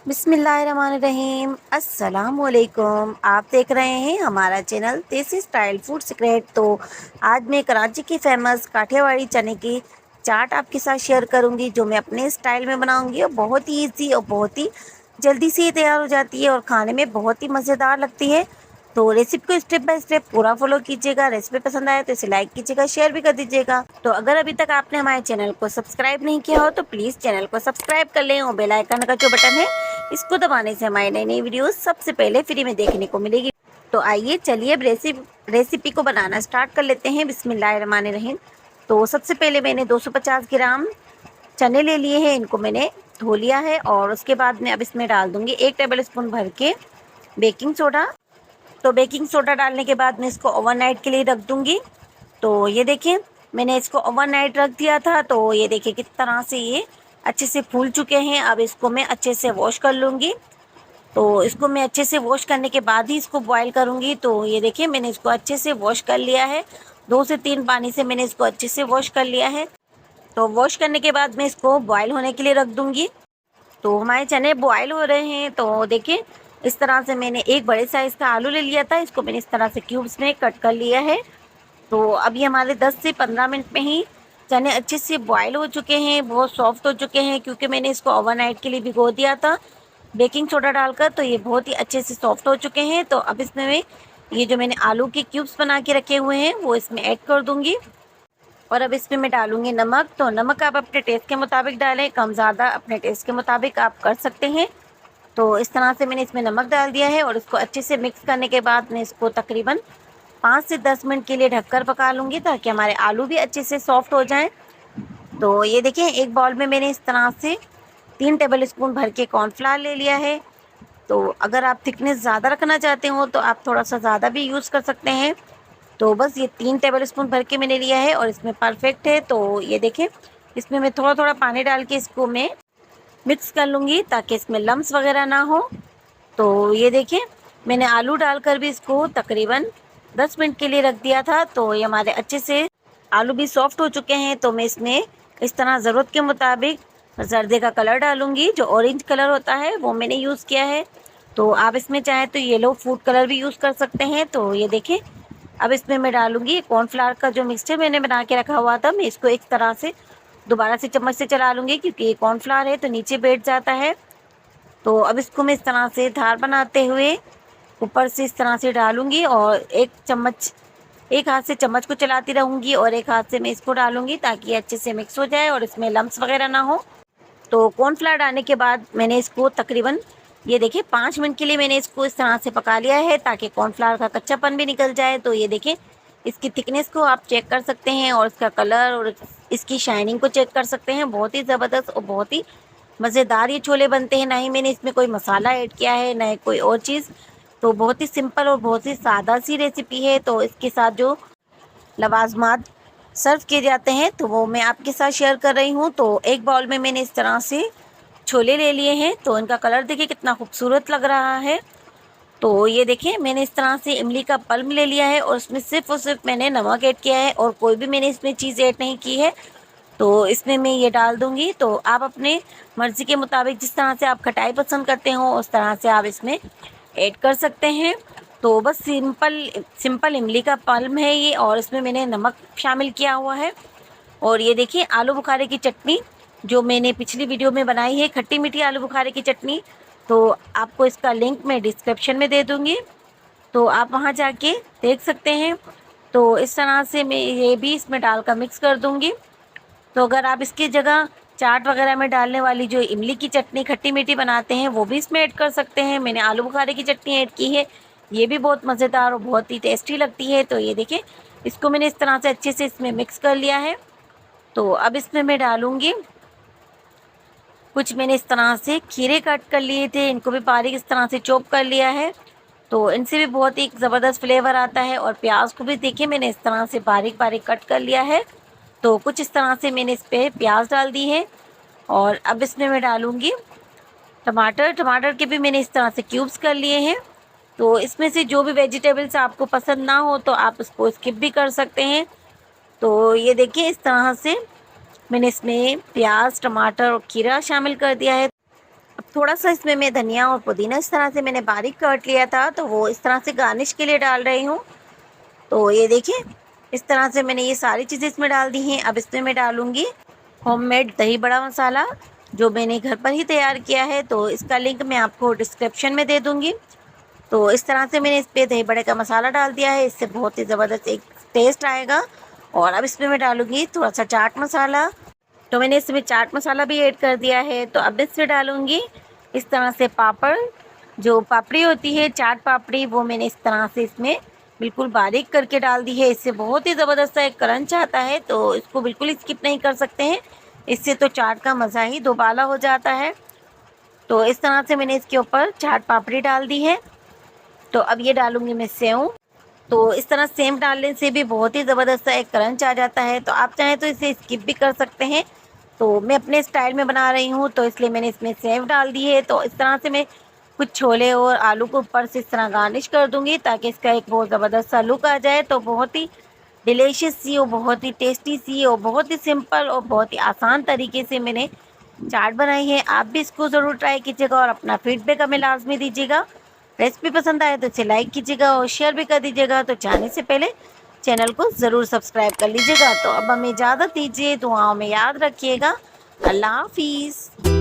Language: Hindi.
बिस्मिल्लाहिर्रहमानिर्रहीम। अस्सलामुअलैकुम। आप देख रहे हैं हमारा चैनल देसी स्टाइल फूड सीक्रेट। तो आज मैं कराची की फ़ेमस काठियावाड़ी चने की चाट आपके साथ शेयर करूंगी, जो मैं अपने स्टाइल में बनाऊंगी और बहुत ही ईजी और बहुत ही जल्दी से ही तैयार हो जाती है और खाने में बहुत ही मज़ेदार लगती है। तो रेसिपी को स्टेप बाय स्टेप पूरा फॉलो कीजिएगा। रेसिपी पसंद आए तो इसे लाइक कीजिएगा, शेयर भी कर दीजिएगा। तो अगर अभी तक आपने हमारे चैनल को सब्सक्राइब नहीं किया हो तो प्लीज़ चैनल को सब्सक्राइब कर लें और बेल आइकन का जो बटन है इसको दबाने से हमारी नई नई वीडियोस सबसे पहले फ्री में देखने को मिलेगी। तो आइए चलिए अब रेसिपी को बनाना स्टार्ट कर लेते हैं। बिस्मिल्लाहिर्रहमानिर्रहीम। तो सबसे पहले मैंने 250 ग्राम चने ले लिए हैं, इनको मैंने धो लिया है और उसके बाद मैं अब इसमें डाल दूंगी 1 टेबल स्पून भर के बेकिंग सोडा। तो बेकिंग सोडा डालने के बाद मैं इसको ओवरनाइट के लिए रख दूंगी। तो ये देखिए मैंने इसको ओवरनाइट रख दिया था। तो ये देखिए किस तरह से ये अच्छे से फूल चुके हैं। अब इसको मैं अच्छे से वॉश कर लूँगी। तो इसको मैं अच्छे से वॉश करने के बाद ही इसको बॉईल करूँगी। तो ये देखिए मैंने इसको अच्छे से वॉश कर लिया है, 2 से 3 पानी से मैंने इसको अच्छे से वॉश कर लिया है। तो वॉश करने के बाद मैं इसको बॉईल होने के लिए रख दूँगी। तो हमारे चने बॉयल हो रहे हैं। तो देखिए इस तरह से मैंने एक बड़े साइज़ का आलू ले लिया था, इसको मैंने इस तरह से क्यूब्स में कट कर लिया है। तो अभी हमारे 10 से 15 मिनट में ही चने अच्छे से बॉयल हो चुके हैं, बहुत सॉफ्ट हो चुके हैं, क्योंकि मैंने इसको ओवरनाइट के लिए भिगो दिया था बेकिंग सोडा डालकर। तो ये बहुत ही अच्छे से सॉफ्ट हो चुके हैं। तो अब इसमें मैं ये जो मैंने आलू के क्यूब्स बना के रखे हुए हैं वो इसमें ऐड कर दूंगी। और अब इसमें मैं डालूंगी नमक। तो नमक आप अपने टेस्ट के मुताबिक डालें, कम ज़्यादा अपने टेस्ट के मुताबिक आप कर सकते हैं। तो इस तरह से मैंने इसमें नमक डाल दिया है और इसको अच्छे से मिक्स करने के बाद मैं इसको तकरीबन 5 से 10 मिनट के लिए ढककर पका लूँगी, ताकि हमारे आलू भी अच्छे से सॉफ्ट हो जाएं। तो ये देखिए एक बाउल में मैंने इस तरह से 3 टेबल स्पून भर के कॉर्नफ्लावर ले लिया है। तो अगर आप थिकनेस ज़्यादा रखना चाहते हो तो आप थोड़ा सा ज़्यादा भी यूज़ कर सकते हैं। तो बस ये 3 टेबल स्पून भर के मैंने लिया है और इसमें परफेक्ट है। तो ये देखें इसमें मैं थोड़ा थोड़ा पानी डाल के इसको मैं मिक्स कर लूँगी, ताकि इसमें लम्स वगैरह ना हो। तो ये देखिए मैंने आलू डालकर भी इसको तकरीबन 10 मिनट के लिए रख दिया था। तो ये हमारे अच्छे से आलू भी सॉफ्ट हो चुके हैं। तो मैं इसमें इस तरह ज़रूरत के मुताबिक जर्दे का कलर डालूंगी, जो ऑरेंज कलर होता है वो मैंने यूज़ किया है। तो आप इसमें चाहें तो येलो फूड कलर भी यूज़ कर सकते हैं। तो ये देखें अब इसमें मैं डालूंगी कॉर्नफ्लावर का जो मिक्सचर मैंने बना के रखा हुआ था। मैं इसको एक तरह से दोबारा से चम्मच से चला लूँगी, क्योंकि ये कॉर्नफ्लावर है तो नीचे बैठ जाता है। तो अब इसको मैं इस तरह से धार बनाते हुए ऊपर से इस तरह से डालूंगी और एक हाथ से चम्मच को चलाती रहूंगी और एक हाथ से मैं इसको डालूंगी, ताकि अच्छे से मिक्स हो जाए और इसमें लम्स वगैरह ना हो। तो कॉर्नफ्लावर डालने के बाद मैंने इसको तकरीबन ये देखिए 5 मिनट के लिए मैंने इसको इस तरह से पका लिया है, ताकि कॉर्नफ्लावर का कच्चापन भी निकल जाए। तो ये देखें इसकी थिकनेस को आप चेक कर सकते हैं और इसका कलर और इसकी शाइनिंग को चेक कर सकते हैं। बहुत ही ज़बरदस्त और बहुत ही मज़ेदार ये छोले बनते हैं। ना ही मैंने इसमें कोई मसाला ऐड किया है, ना ही कोई और चीज़। तो बहुत ही सिंपल और बहुत ही सादा सी रेसिपी है। तो इसके साथ जो लवाजमात सर्व किए जाते हैं तो वो मैं आपके साथ शेयर कर रही हूँ। तो एक बाउल में मैंने इस तरह से छोले ले लिए हैं। तो इनका कलर देखिए कितना खूबसूरत लग रहा है। तो ये देखिए मैंने इस तरह से इमली का पल्प ले लिया है और उसमें सिर्फ और सिर्फ मैंने नमक ऐड किया है और कोई भी मैंने इसमें चीज़ ऐड नहीं की है। तो इसमें मैं ये डाल दूंगी। तो आप अपने मर्ज़ी के मुताबिक जिस तरह से आप खटाई पसंद करते हो उस तरह से आप इसमें ऐड कर सकते हैं। तो बस सिंपल सिंपल इमली का पल्प है ये, और इसमें मैंने नमक शामिल किया हुआ है। और ये देखिए आलू बुखारे की चटनी जो मैंने पिछली वीडियो में बनाई है, खट्टी मीठी आलू बुखारे की चटनी, तो आपको इसका लिंक मैं डिस्क्रिप्शन में दे दूँगी, तो आप वहाँ जाके देख सकते हैं। तो इस तरह से मैं ये भी इसमें डालकर मिक्स कर दूँगी। तो अगर आप इसकी जगह चाट वगैरह में डालने वाली जो इमली की चटनी खट्टी मीठी बनाते हैं वो भी इसमें ऐड कर सकते हैं। मैंने आलू बुखारे की चटनी ऐड की है, ये भी बहुत मज़ेदार और बहुत ही टेस्टी लगती है। तो ये देखिए इसको मैंने इस तरह से अच्छे से इसमें मिक्स कर लिया है। तो अब इसमें मैं डालूँगी कुछ मैंने इस तरह से खीरे कट कर लिए थे, इनको भी बारीक इस तरह से चॉप कर लिया है। तो इनसे भी बहुत ही ज़बरदस्त फ्लेवर आता है। और प्याज को भी देखिए मैंने इस तरह से बारीक बारीक कट कर लिया है। तो कुछ इस तरह से मैंने इस पर प्याज डाल दी है। और अब इसमें मैं डालूँगी टमाटर। टमाटर के भी मैंने इस तरह से क्यूब्स कर लिए हैं। तो इसमें से जो भी वेजिटेबल्स आपको पसंद ना हो तो आप इसको स्किप भी कर सकते हैं। तो ये देखिए इस तरह से मैंने इसमें प्याज, टमाटर और खीरा शामिल कर दिया है। अब थोड़ा-सा इसमें मैं धनिया और पुदीना इस तरह से मैंने बारीक काट लिया था, तो वो इस तरह से गार्निश के लिए डाल रही हूँ। तो ये देखिए, इस तरह से मैंने ये सारी चीज़ें इसमें डाल दी हैं। अब इसमें मैं डालूँगी होममेड दही बड़ा मसाला, जो मैंने घर पर ही तैयार किया है, तो इसका लिंक मैं आपको डिस्क्रिप्शन में दे दूँगी। तो इस तरह से मैंने इस पे दही बड़े का मसाला डाल दिया है, इससे बहुत ही ज़बरदस्त एक टेस्ट आएगा। और अब इसमें मैं डालूँगी थोड़ा-सा चाट मसाला, तो मैंने इसमें चाट मसाला भी ऐड कर दिया है। तो अब इसमें डालूँगी इस तरह से पापड़, जो पापड़ी होती है चाट पापड़ी, वो मैंने इस तरह से इसमें बिल्कुल बारीक करके डाल दी है। इससे बहुत ही ज़बरदस्त सा एक क्रंच आता है, तो इसको बिल्कुल स्किप नहीं कर सकते हैं, इससे तो चाट का मज़ा ही दोबाला हो जाता है। तो इस तरह से मैंने इसके ऊपर चाट पापड़ी डाल दी है। तो अब ये डालूँगी मैं सेव। तो इस तरह सेव डालने से भी बहुत ही ज़बरदस्त सा एक क्रंच आ जाता है, तो आप चाहें तो इसे स्किप भी कर सकते हैं। तो मैं अपने स्टाइल में बना रही हूँ, तो इसलिए मैंने इसमें सेव डाल दी है। तो इस तरह से मैं कुछ छोले और आलू को ऊपर से इस तरह गार्निश कर दूँगी, ताकि इसका एक बहुत ज़बरदस्त सा लुक आ जाए। तो बहुत ही डिलीशियस सी और बहुत ही टेस्टी सी और बहुत ही सिंपल और बहुत ही आसान तरीके से मैंने चाट बनाई है। आप भी इसको ज़रूर ट्राई कीजिएगा और अपना फीडबैक हमें लाज़मी दीजिएगा। रेसिपी पसंद आए तो इसे लाइक कीजिएगा और शेयर भी कर दीजिएगा। तो जाने से पहले चैनल को ज़रूर सब्सक्राइब कर लीजिएगा। तो अब हमें इजाज़त दीजिए, दुआओं में याद रखिएगा। अल्लाह हाफ़िज़।